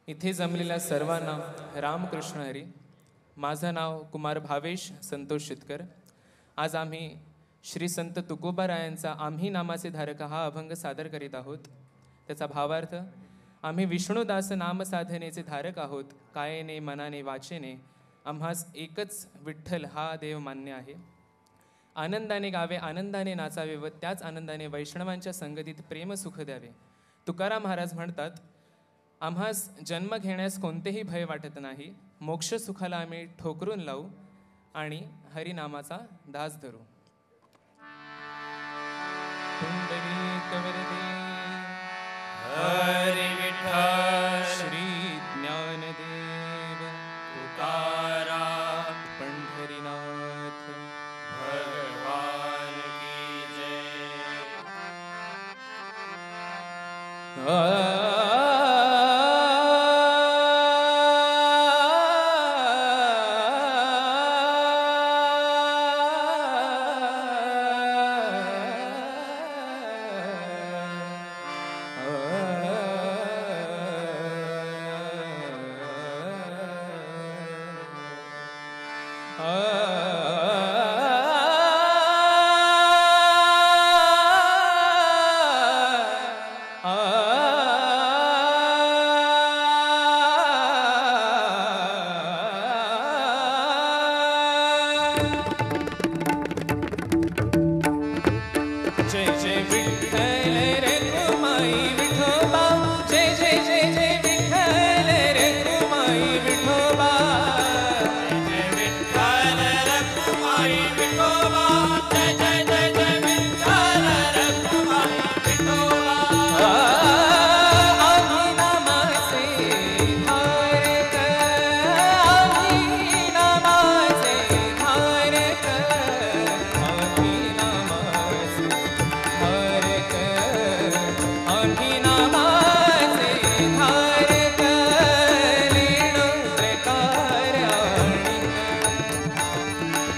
इथे जमलेल्या सर्वांना रामकृष्ण हरी. माझं नाव कुमार भावेश संतोष शितकर. आज आम्ही श्री संत तुकोबारायांचा आम्ही नामाचे धारक हा अभंग सादर करीत आहोत. त्याचा भावार्थ, आम्ही विष्णुदास नाम साधनेचे धारक आहोत. कायेने मनाने वाचेने आम्हास एकच विठ्ठल हा देव मान्य आहे. आनंदाने गावे, आनंदाने नाचावे व त्याच आनंदाने वैष्णवांच्या संगतीत प्रेम सुख द्यावे. तुकाराम महाराज म्हणतात, आम्हास जन्म घेण्यास कोणतेही भय वाटत नाही. मोक्ष सुखाला आम्ही ठोकरून लावू आणि हरिनामाचा दास धरू. हरि विठ्ठल श्री ज्ञानदेव तुकाराम पंढरीनाथ भगवान की जय. जय जय विठ्ठल रे कुमाई विठोबा. जय जय जय जय विठ्ठल रे कुमाई विठोबा. जय विठ्ठल रखुमाई विठोबा. जय जय जय जय विठ्ठल रखुमाई विठोबा. आम्ही नामाचे धारक, आम्ही नामाचे धारक, आम्ही नामाचे धारक, आम्ही नामाचे धारक. लीणो प्रकार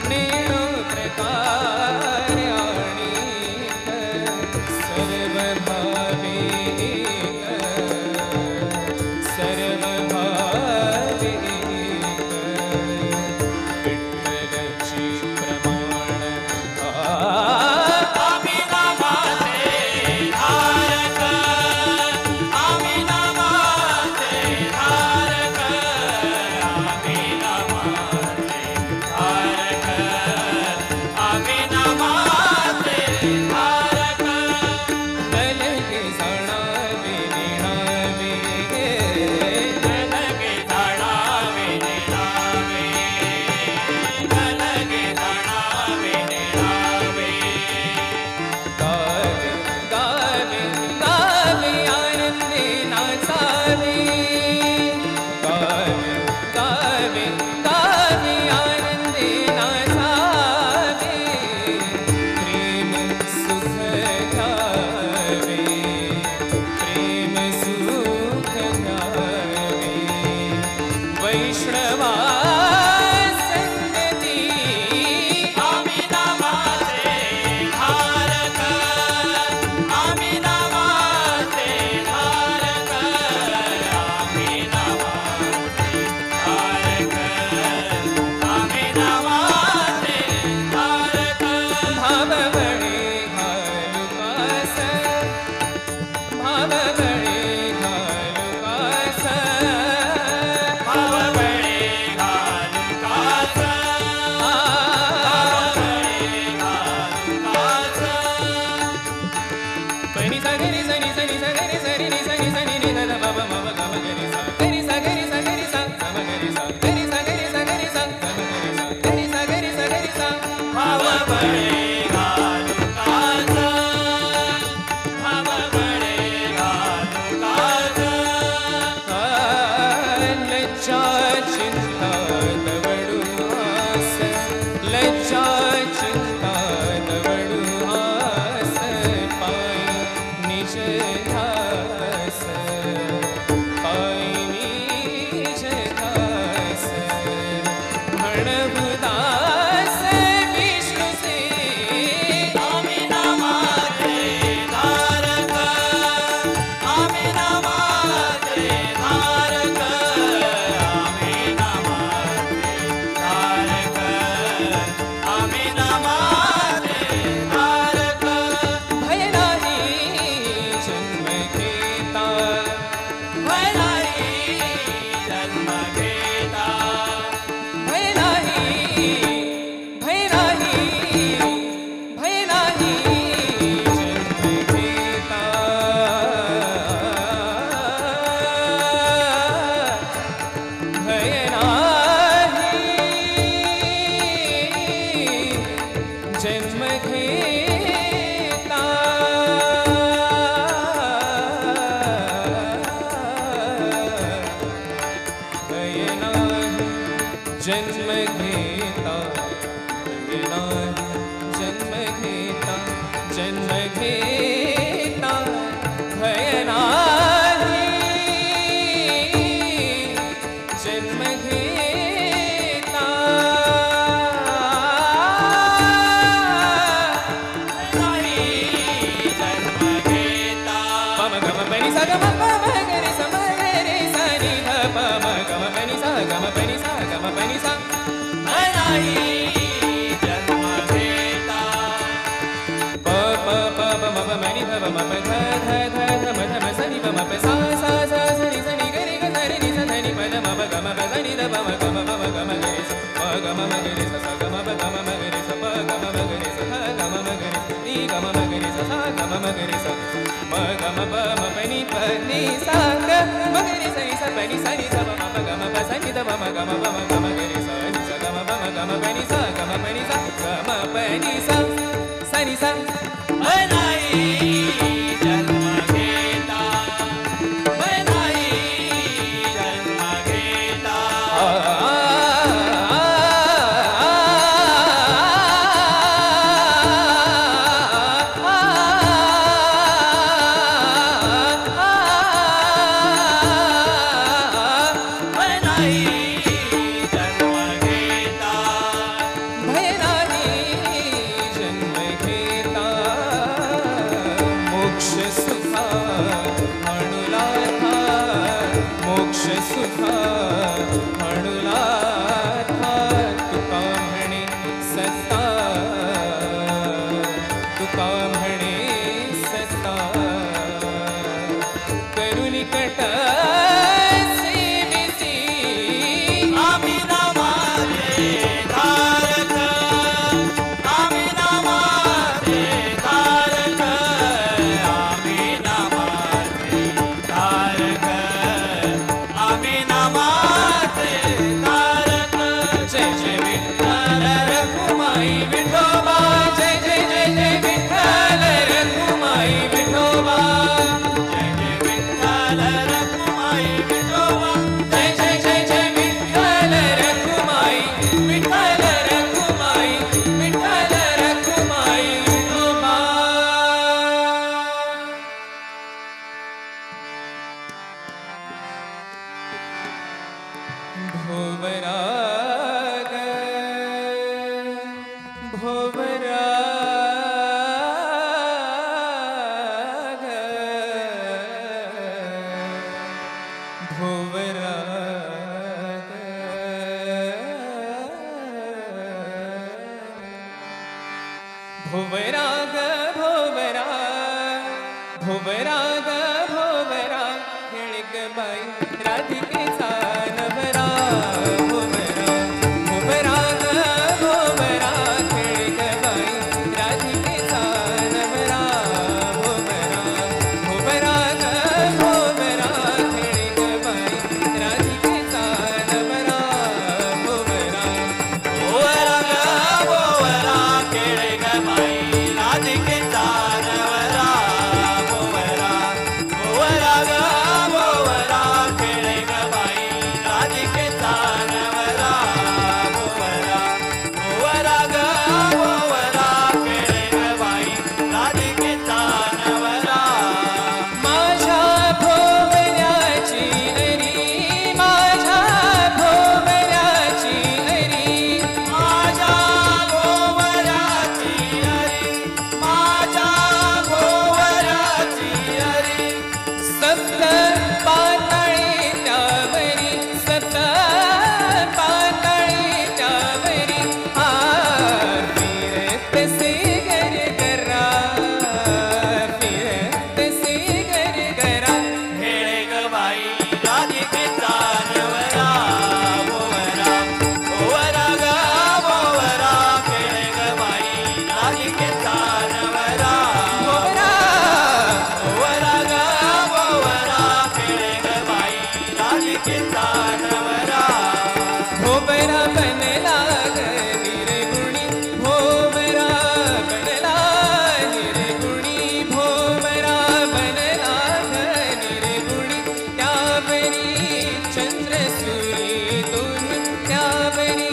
नीणो प्रकार आणिक सर्व भाविक, सर्व भाविक विठ्ठलची प्रमाण. आम्ही नामाचे धारक, आम्ही नामाचे धारक, आम्ही नामाचे धारक, आम्ही नामाचे धारक. दलगे जाणावे निणावे, नलगे जाणावे निळावे, नलगे जाणावे निळावे. गावे गावे गावे आनंदे नाचावे. गावे गावे गावे आनंदे नाचावे. प्रेम सुख गावे, प्रेम सुख गावे. वैष्णवा संगती आम्ही नामाचे धारक, आम्ही नामाचे धारक, आम्ही नामाचे धारक, आम्ही नामाचे धारक. भावगणे घालू कास, भावगणे घालू कास, भावगळे जन्म घेता भय नाही, जन्म घेता जन्म घेता भय नाही, जन्म घेता नाही, जन्म घेता पम गम पनी सा गम पम गरे सा म रे सा नि ध पम गम पनी सा गम पनी सा गम पनी सा नाही, जन्म घेता प प प प म प म नि ध प म प ध ध ध ध म ध म स नि प म प सा सा सा स नि स नि ग रि ग ध रि नि स ध नि प ध म प ग म प ध नि ध प म ग म प म ग म ग रि स प ग म म ग रि स सा ग म प ग म म ग रि स प ग म म ग रि स ध ग म म ग रि स नि ग म म ग रि स सा ग म म ग रि स म ग म प म प नि प नि सा ग म ग रि स नि स प नि स नि स प म प ग म प स नि ध प म ग म प म ग म ग रि स नि स ग म प म ग म प नि सा ग म प नि सा ग म प नि सा सा नि सा नाही, जन्म घेता नाही, जन्म घेता नाही, जन्म घेता भय नाही, जन्म घेता मोक्ष सुखा म्हणुला था, मोक्ष सुखा म्हणुला था, तुका म्हणे सत्ता, तुका म्हणे सत्ता, करुणी कट सेविसी आम्ही नामाचे धारक, आम्ही नामाचे धारक, आम्ही नामाचे धारक, आम्ही नामाचे धारक. जय जय विठ्ठल रखुमाई विठोबा, जय जय जय जय विठ्ठल रखुमाई विठोबा, जय जय विठ्ठल रखुमाई विठोबा, जय जय जय जय विठ्ठल रखुमाई, विठ्ठल रखुमाई, विठ्ठल रखुमाई विठोबा. भोवराग भोवराग भोवराग भोवराग भोवराग भोवराग खेळक बाई राधिकेचा नवरा, भोवराग भोवराग खेळक बाई राधिकेचा नवरा, भोवराग भोवराग खेळक बाई राधिकेचा नवरा, ओवरा ग ओवरा केळे ग बाई राधिकेचा नवरा, ओवरा ओवरा ग ओवरा केळे ग बाई राधिकेचा नवरा, ओवरा ओवरा ग ओवरा केळे ग बाई राधिकेचा नवरा. माझ्या भोवऱ्याची अरी, माझ्या भोवऱ्याची अरी, माझ्या भोवऱ्याची हरी, माझ्या भोवऱ्याची हरी, सप्त पाताळी त्यावरी, सप्त पाताळी त्यावरी, हा फिरतसे गर गरा, फिरतसे गर गरा, खेळे ग बाई राधिकेचा नवरा, ओवरा ओवरा ग ओवरा खेळे ग बाई राधिकेचा नवरा, भोवरा ओवरा ग ओवरा खेळे ग बाई राधिकेचा नवरा. भोवरा बनला ग निर्गुणी, भोवरा बनला निर्गुणी, भोवरा बनला ग निर्गुणी, त्यावरी चंद्र सूर्य दोन्ही, त्यावरी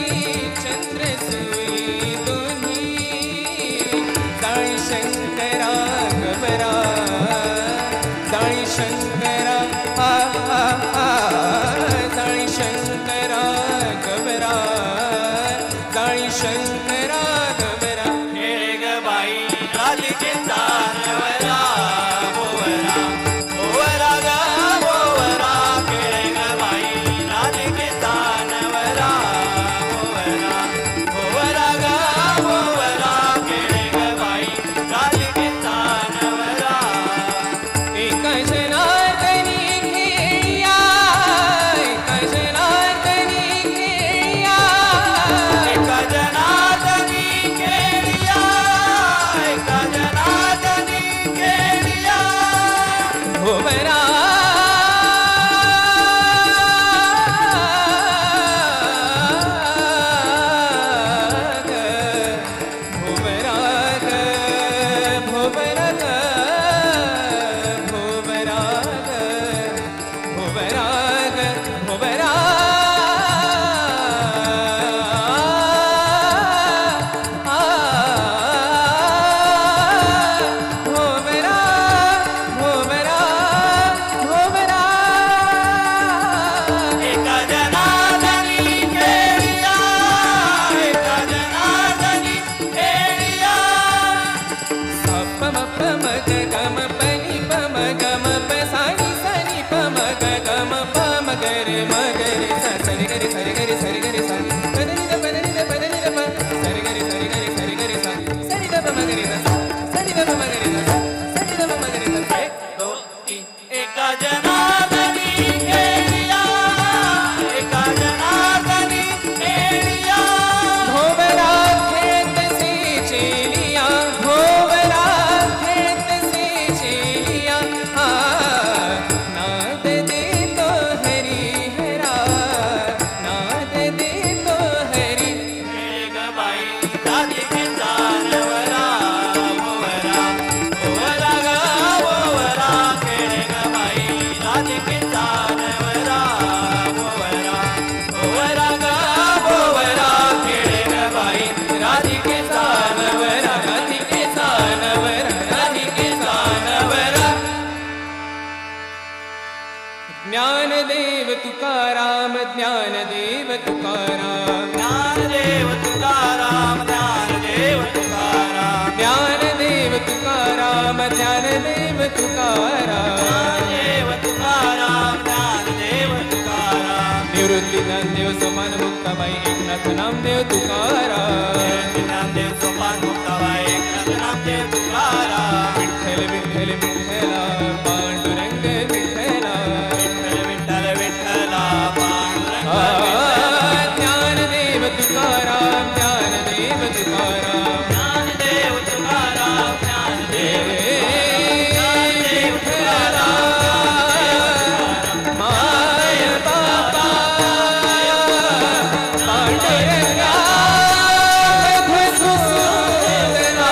मगरे मगरे सा सरि गरि सरि गरि सरि गरि सा पदनि द प सरि गरि सरि गरि सरि गरि सा सरि द प मगरे सा सरि द प मगरे सा सरि द प मगरे सा 1 2 3 एका जनार्दनी खेळिया एका जनार्दनी खेळिया भोवरा खेत से चेलिया भोवरा खेत से चेलिया नाद दे तो हरी हरा नाद दे तो हरी खेळे ग बाई राधिकेचा नवरा ओवरा ओवरा ग ओवरा खेळे ग बाई राधिकेचा नवरा ओवरा ओवरा ग ओवरा खेळे ग बाई राधिकेचा नवरा राधिकेचा नवरा राधिकेचा नवरा ज्ञानदेव तुकाराम ज्ञानदेव तुकाराम ज्ञानदेव तुकाराम ज्ञानदेव तुकाराम ज्ञानदेव तुकाराम ज्ञानदेव तुकाराम ज्ञानदेव तुकाराम ज्ञानदेव तुकाराम निवृत्ती ज्ञानदेव समान मुक्ताबाई एकनाथ नामदेव तुकाराम ज्ञानदेव सोपान मुक्ताबाई एकनाथ नामदेव तुकाराम विठ्ठल विठ्ठल विठ्ठला पांडुरंग विठ्ठला विठ्ठल विठ्ठल विठ्ठला पांडुरंग ज्ञानदेव तुकाराम ज्ञानदेव तुकाराम ज्ञानदेव तुकाराम ज्ञानदेव ज्ञानदेव माय बाबा पांडुरंगा घुसूदना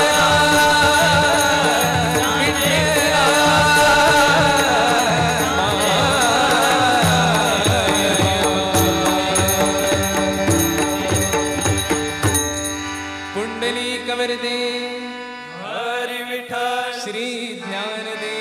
विठ्ठला पुंडली कवरदे हरी विठ्ठल श्री ज्ञानदेव